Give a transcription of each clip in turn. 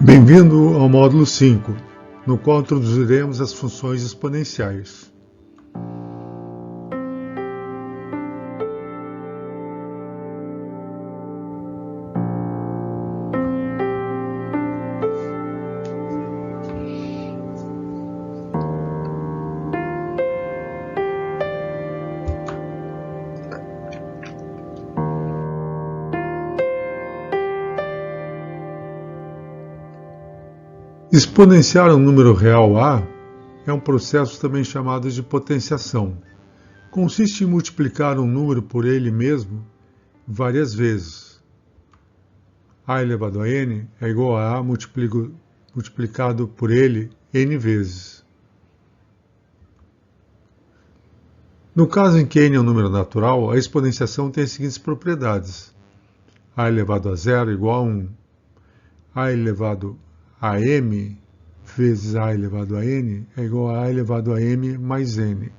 Bem-vindo ao módulo 5, no qual introduziremos as funções exponenciais. Exponenciar um número real A é um processo também chamado de potenciação. Consiste em multiplicar um número por ele mesmo várias vezes. A elevado a n é igual a A multiplicado por ele n vezes. No caso em que n é um número natural, a exponenciação tem as seguintes propriedades. A elevado a zero é igual a 1. A elevado a m vezes a elevado a n é igual a elevado a m mais n.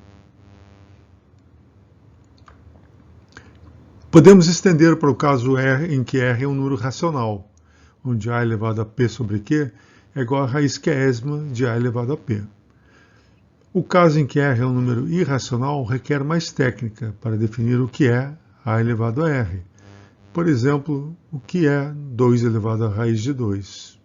Podemos estender para o caso R, em que R é um número racional, onde a elevado a p sobre q é igual a raiz q-ésima de a elevado a p. O caso em que R é um número irracional requer mais técnica para definir o que é a elevado a R. Por exemplo, o que é 2 elevado a raiz de 2.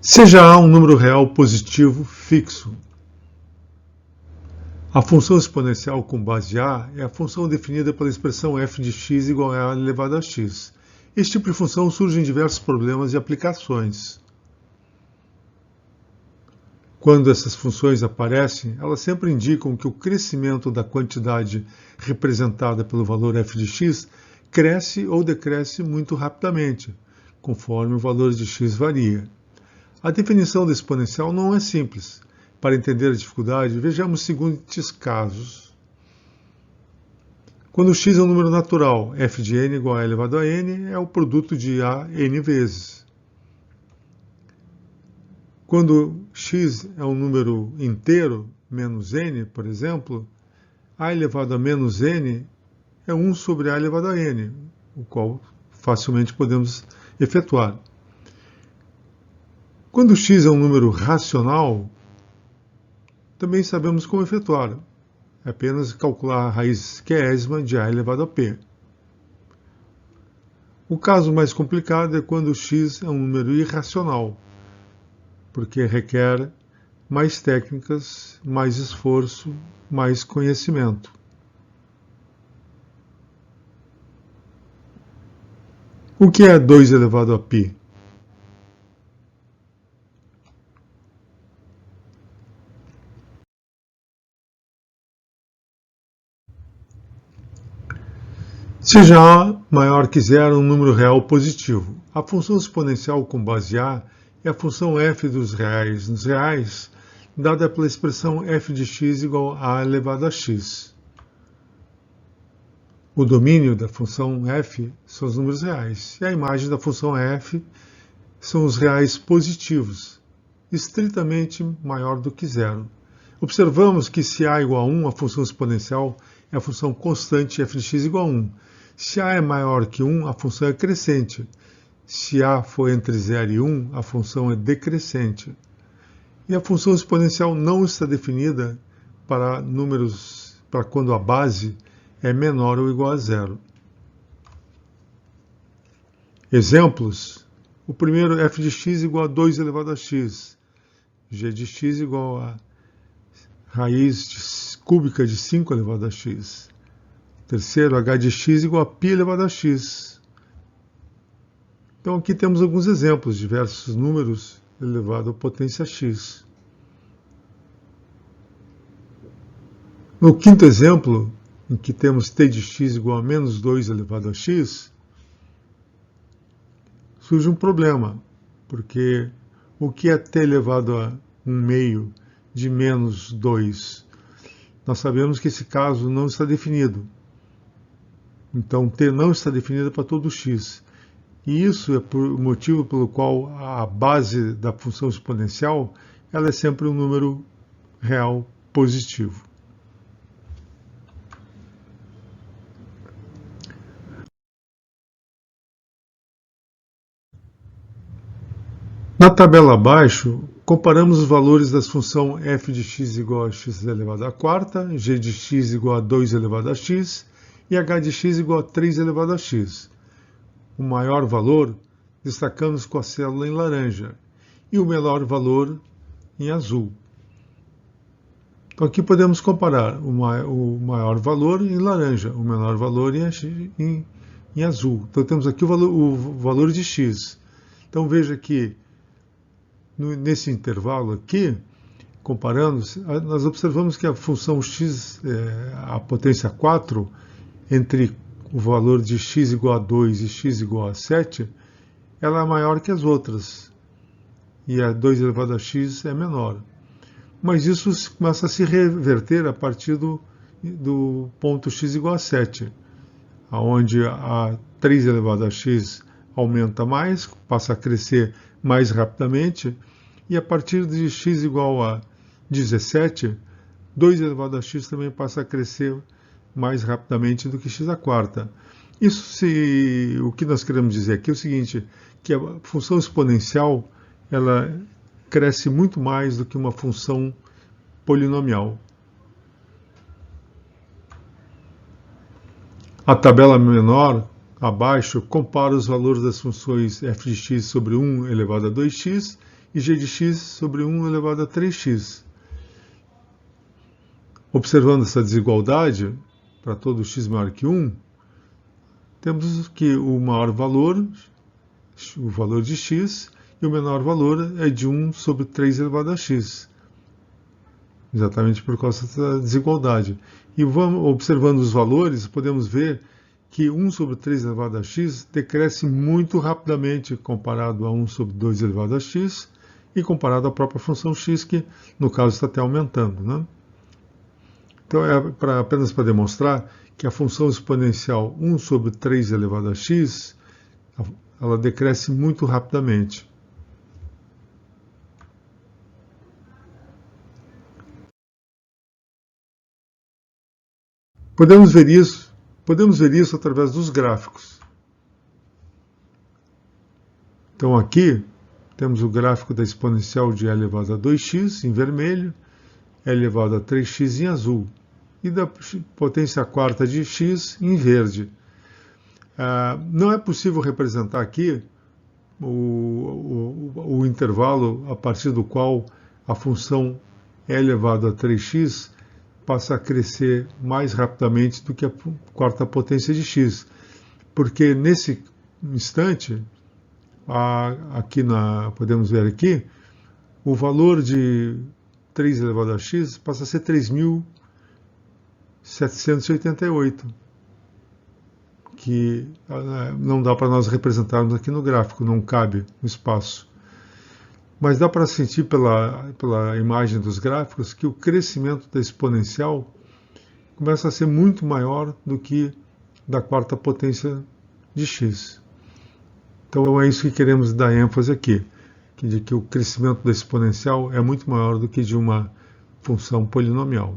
Seja A um número real positivo fixo. A função exponencial com base A é a função definida pela expressão f de x igual a elevado a x. Este tipo de função surge em diversos problemas e aplicações. Quando essas funções aparecem, elas sempre indicam que o crescimento da quantidade representada pelo valor f de x cresce ou decresce muito rapidamente, conforme o valor de x varia. A definição da exponencial não é simples. Para entender a dificuldade, vejamos os seguintes casos. Quando x é um número natural, f de n igual a elevado a n é o produto de a n vezes. Quando x é um número inteiro, menos n, por exemplo, a elevado a menos n é 1 sobre a elevado a n, o qual facilmente podemos efetuar. Quando x é um número racional, também sabemos como efetuar. É apenas calcular a raiz q-ésima de a elevado a p. O caso mais complicado é quando x é um número irracional, porque requer mais técnicas, mais esforço, mais conhecimento. O que é 2 elevado a π? Seja A maior que zero um número real positivo. A função exponencial com base A é a função f dos reais nos reais, dada pela expressão f de x igual a A elevado a x. O domínio da função f são os números reais, e a imagem da função f são os reais positivos, estritamente maior do que zero. Observamos que se A igual a 1, a função exponencial é a função constante f de x igual a 1. Se A é maior que 1, a função é crescente. Se A for entre 0 e 1, a função é decrescente. E a função exponencial não está definida para quando a base é menor ou igual a zero. Exemplos. O primeiro, f de x igual a 2 elevado a x. G de x igual a raiz cúbica de 5 elevado a x. Terceiro, h de x igual a π elevado a x. Então aqui temos alguns exemplos, diversos números elevado à potência x. No quinto exemplo, em que temos t de x igual a menos 2 elevado a x, surge um problema, porque o que é t elevado a 1 meio de menos 2? Nós sabemos que esse caso não está definido. Então, t não está definida para todo x. E isso é o motivo pelo qual a base da função exponencial ela é sempre um número real positivo. Na tabela abaixo, comparamos os valores das funções f de x igual a x elevado à quarta, g de x igual a 2 elevado a x e h de x igual a 3 elevado a x. O maior valor destacamos com a célula em laranja e o menor valor em azul. Então aqui podemos comparar o maior valor em laranja, o menor valor em azul. Então temos aqui o valor de x. Então veja que nesse intervalo aqui, comparando, nós observamos que a função x, a potência 4, entre o valor de x igual a 2 e x igual a 7, ela é maior que as outras. E a 2 elevado a x é menor. Mas isso começa a se reverter a partir do ponto x igual a 7, onde a 3 elevado a x aumenta mais, passa a crescer mais rapidamente, e a partir de x igual a 17, 2 elevado a x também passa a crescer mais rapidamente do que x à quarta. O que nós queremos dizer aqui é o seguinte, que a função exponencial ela cresce muito mais do que uma função polinomial. A tabela menor, abaixo, compara os valores das funções f de x sobre 1 elevado a 2x e g de x sobre 1 elevado a 3x. Observando essa desigualdade, para todo x maior que 1, temos que o maior valor, o valor de x, e o menor valor é de 1 sobre 3 elevado a x. Exatamente por causa dessa desigualdade. E observando os valores, podemos ver que 1 sobre 3 elevado a x decresce muito rapidamente comparado a 1 sobre 2 elevado a x e comparado à própria função x, que no caso está até aumentando, né? Então, apenas para demonstrar que a função exponencial 1 sobre 3 elevado a x, ela decresce muito rapidamente. Podemos ver isso através dos gráficos. Então aqui temos o gráfico da exponencial de e elevado a 2x em vermelho, e elevado a 3x em azul, e da potência quarta de x em verde. Não é possível representar aqui o intervalo a partir do qual a função e elevado a 3x passa a crescer mais rapidamente do que a quarta potência de x. Porque nesse instante, podemos ver aqui, o valor de 3 elevado a x passa a ser 3.788, que não dá para nós representarmos aqui no gráfico, não cabe no espaço. Mas dá para sentir pela imagem dos gráficos que o crescimento da exponencial começa a ser muito maior do que da quarta potência de x. Então é isso que queremos dar ênfase aqui, de que o crescimento da exponencial é muito maior do que de uma função polinomial.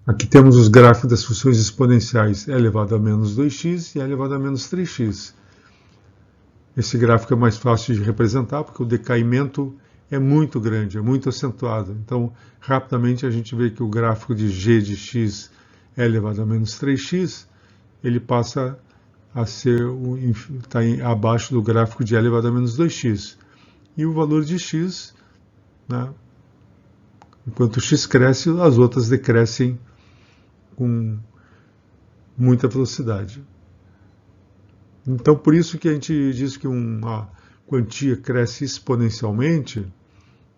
Aqui temos os gráficos das funções exponenciais e elevado a menos 2x e elevado a menos 3x. Esse gráfico é mais fácil de representar porque o decaimento é muito grande, é muito acentuado. Então, rapidamente a gente vê que o gráfico de g de x é elevado a menos 3x, ele passa a ser está abaixo do gráfico de e elevado a menos 2x. E o valor de x, né, enquanto o x cresce, as outras decrescem com muita velocidade. Então, por isso que a gente diz que uma quantia cresce exponencialmente,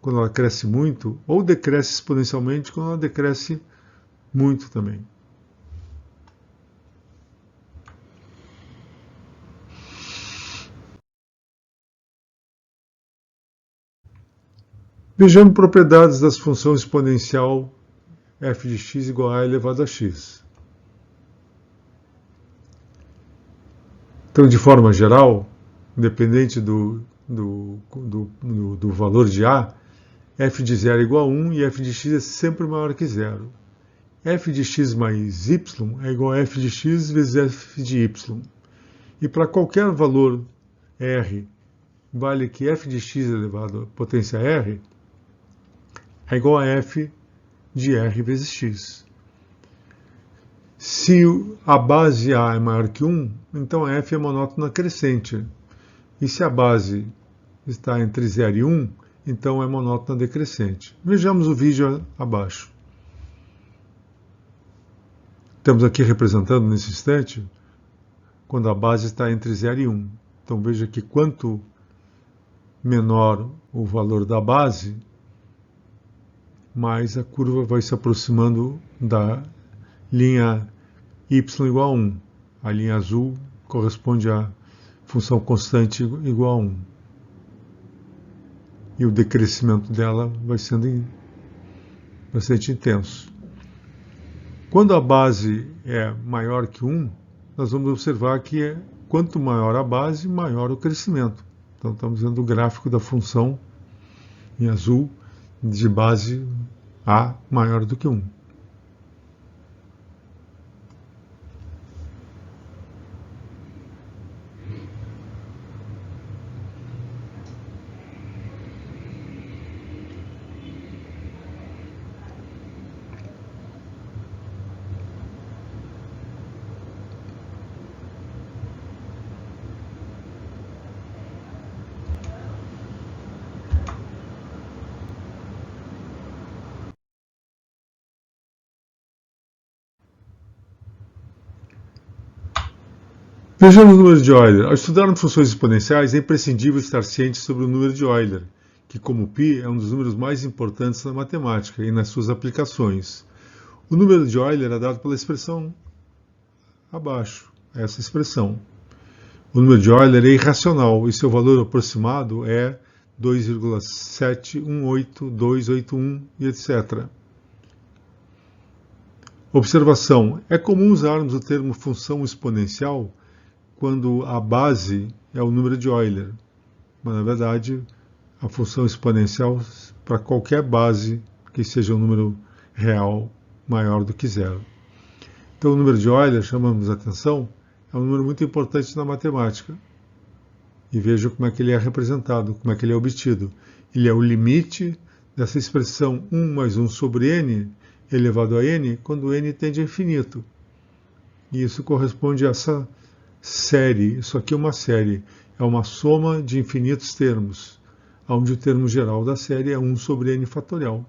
quando ela cresce muito, ou decresce exponencialmente quando ela decresce muito também. Vejamos propriedades das funções exponencial f de x igual a elevado a x. Então, de forma geral, independente do do valor de A, f de 0 é igual a 1 e f de x é sempre maior que 0. F de x mais y é igual a f de x vezes f de y. E para qualquer valor R, vale que f de x elevado à potência R é igual a f de R vezes x. Se a base A é maior que 1, então f é monótona crescente. E se a base está entre 0 e 1, então é monótona decrescente. Vejamos o vídeo abaixo. Estamos aqui representando nesse instante quando a base está entre 0 e 1. Então veja que quanto menor o valor da base, mais a curva vai se aproximando da linha y igual a 1. A linha azul corresponde à função constante igual a 1. E o decrescimento dela vai sendo bastante intenso. Quando a base é maior que 1, nós vamos observar que quanto maior a base, maior o crescimento. Então estamos vendo o gráfico da função em azul de base A maior do que 1. Vejamos o número de Euler. Ao estudar funções exponenciais, é imprescindível estar ciente sobre o número de Euler, que, como π, é um dos números mais importantes na matemática e nas suas aplicações. O número de Euler é dado pela expressão abaixo, essa expressão. O número de Euler é irracional e seu valor aproximado é 2,718281 e etc. Observação: é comum usarmos o termo função exponencial quando a base é o número de Euler, mas na verdade a função exponencial para qualquer base que seja um número real maior do que 0. Então o número de Euler, chamamos a atenção, é um número muito importante na matemática. E veja como é que ele é representado, como é que ele é obtido. Ele é o limite dessa expressão 1 mais 1 sobre n elevado a n, quando n tende a infinito. E isso corresponde a essa série. Isso aqui é uma série. É uma soma de infinitos termos, onde o termo geral da série é 1 sobre n fatorial.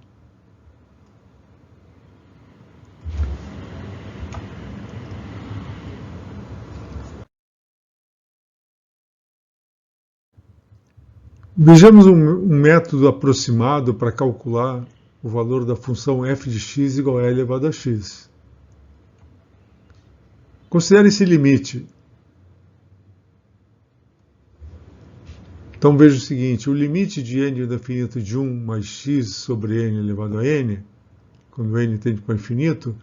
Vejamos um método aproximado para calcular o valor da função f de x igual a e elevado a x. Considere esse limite. Então veja o seguinte, o limite de n do infinito de 1 mais x sobre n elevado a n, quando n tende para o infinito,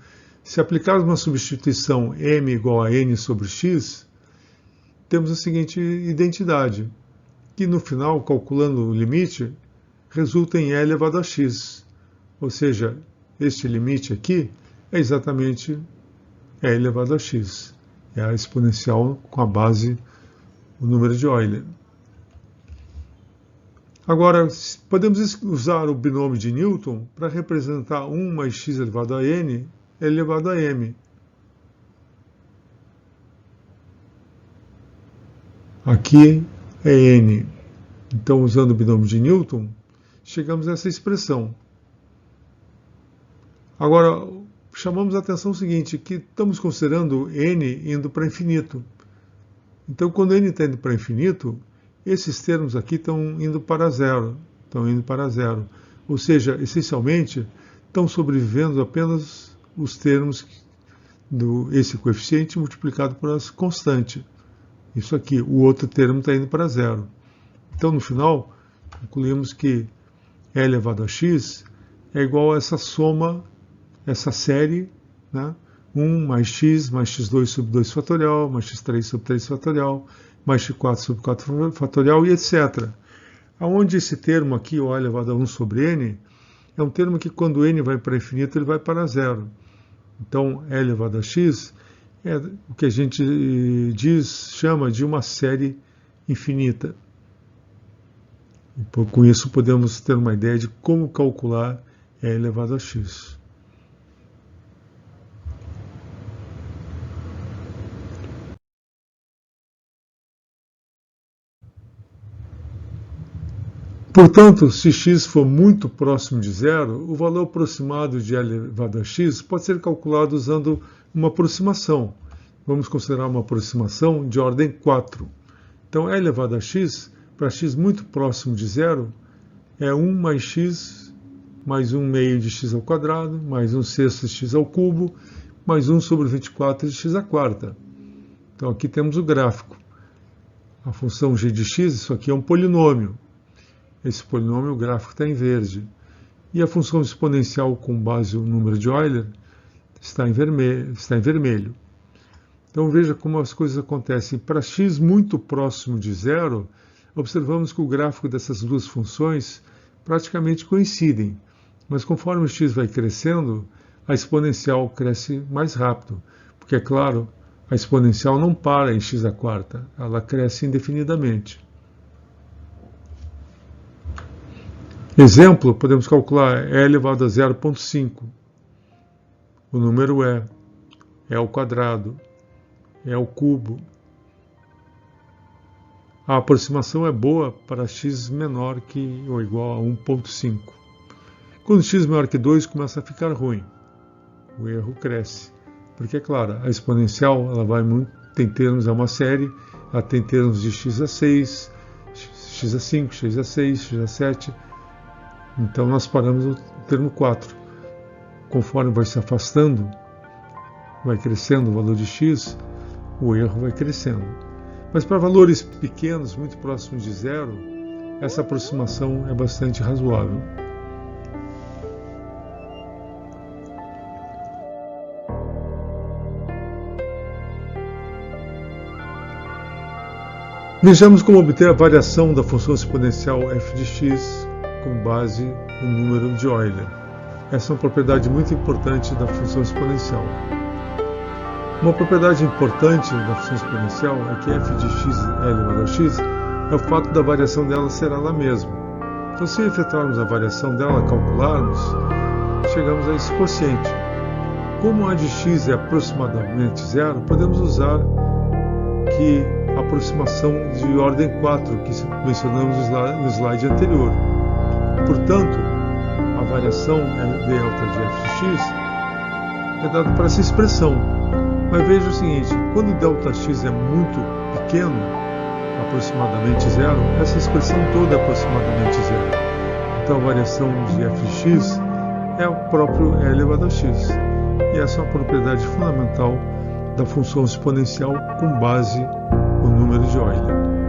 se aplicarmos uma substituição m igual a n sobre x, temos a seguinte identidade, que no final, calculando o limite, resulta em e elevado a x. Ou seja, este limite aqui é exatamente e elevado a x. É a exponencial com a base, o número de Euler. Agora, podemos usar o binômio de Newton para representar 1 mais x elevado a n elevado a m. Aqui é n. Então, usando o binômio de Newton, chegamos a essa expressão. Agora, chamamos a atenção o seguinte, que estamos considerando n indo para infinito. Então, quando n está indo para infinito, esses termos aqui estão indo para zero. Ou seja, essencialmente, estão sobrevivendo apenas os termos esse coeficiente multiplicado por essa constante. Isso aqui, o outro termo está indo para zero. Então, no final, concluímos que e elevado a x é igual a essa soma, essa série, né? 1 mais x2 sobre 2 fatorial, mais x3 sobre 3 fatorial, mais x4 sobre 4 fatorial e etc. Onde esse termo aqui, O elevado a 1 sobre n, é um termo que quando n vai para infinito, ele vai para zero. Então, E elevado a x é o que a gente chama de uma série infinita. E com isso podemos ter uma ideia de como calcular E elevado a x. Portanto, se x for muito próximo de zero, o valor aproximado de E elevado a x pode ser calculado usando uma aproximação. Vamos considerar uma aproximação de ordem 4. Então, E elevado a x, para x muito próximo de zero, é 1 mais x, mais 1 meio de x ao quadrado, mais 1 sexto de x ao cubo, mais 1 sobre 24 de x à quarta. Então, aqui temos o gráfico. A função g de x, isso aqui é um polinômio. Esse polinômio, o gráfico está em verde. E a função exponencial com base no número de Euler está em vermelho. Então veja como as coisas acontecem. Para x muito próximo de zero, observamos que o gráfico dessas duas funções praticamente coincidem. Mas conforme o x vai crescendo, a exponencial cresce mais rápido. Porque, é claro, a exponencial não para em x à quarta, ela cresce indefinidamente. Exemplo, podemos calcular E elevado a 0,5. O número é ao quadrado, é ao cubo. A aproximação é boa para x menor que ou igual a 1,5. Quando x maior que 2, começa a ficar ruim. O erro cresce. Porque, é claro, a exponencial tem termos, é uma série, ela tem termos de x a 6, x a 5, x a 6, x a 7. Então, nós paramos no termo 4. Conforme vai se afastando, vai crescendo o valor de x, o erro vai crescendo. Mas para valores pequenos, muito próximos de zero, essa aproximação é bastante razoável. Vejamos como obter a variação da função exponencial f de x com base no número de Euler. Essa é uma propriedade muito importante da função exponencial. Uma propriedade importante da função exponencial é que f de x elevado a x é o fato da variação dela ser ela mesma. Então, se efetuarmos a variação dela, calcularmos, chegamos a esse quociente. Como a de x é aproximadamente zero, podemos usar que a aproximação de ordem 4 que mencionamos no slide anterior. Portanto, a variação delta de f de x é dada por essa expressão. Mas veja o seguinte, quando Δx é muito pequeno, aproximadamente zero, essa expressão toda é aproximadamente zero. Então a variação de f de x é o próprio E elevado a x. E essa é uma propriedade fundamental da função exponencial com base no número de Euler.